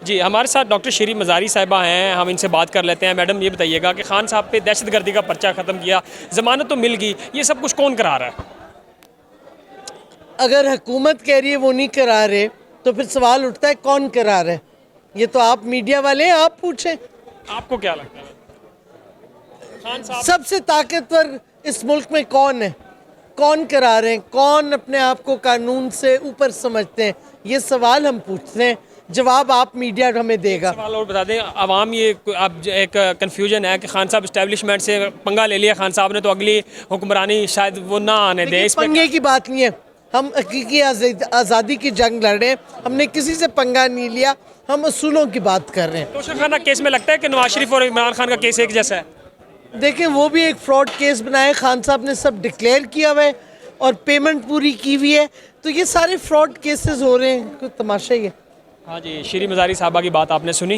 جی ہمارے ساتھ ڈاکٹر شیری مزاری صاحبہ ہیں، ہم ان سے بات کر لیتے ہیں۔ میڈم یہ بتائیے گا کہ خان صاحب پہ دہشت گردی کا پرچہ ختم کیا، ضمانت تو مل گئی، یہ سب کچھ کون کرا رہا ہے؟ اگر حکومت کہہ رہی ہے وہ نہیں کرا رہے تو پھر سوال اٹھتا ہے کون کرا رہا ہے؟ یہ تو آپ میڈیا والے ہیں، آپ پوچھیں۔ آپ کو کیا لگتا ہے خان صاحب؟ سب سے طاقتور اس ملک میں کون ہے؟ کون کرا رہے ہیں؟ کون اپنے آپ کو قانون سے اوپر سمجھتے ہیں؟ یہ سوال ہم پوچھتے ہیں، جواب آپ میڈیا ہمیں دے گا۔ سوال اور بتا دیں، عوام یہ اب ایک کنفیوژن ہے کہ خان صاحب اسٹیبلشمنٹ سے پنگا لے لیا خان صاحب نے، تو اگلی حکمرانی شاید وہ نہ آنے دیں۔ اس پہ پنگے کی بات نہیں ہے، ہم حقیقی آزادی کی جنگ لڑ رہے ہیں، ہم نے کسی سے پنگا نہیں لیا، ہم اصولوں کی بات کر رہے ہیں۔ توشہ خانہ کیس میں لگتا ہے کہ نواز شریف اور عمران خان کا کیس ایک جیسا ہے؟ دیکھیں وہ بھی ایک فراڈ کیس بنائے، خان صاحب نے سب ڈکلیئر کیا ہوا ہے اور پیمنٹ پوری کی ہوئی ہے، تو یہ سارے فراڈ کیسز ہو رہے ہیں، کوئی تماشا ہی ہے۔ ہاں جی، شیری مزاری صاحبہ کی بات آپ نے سنی۔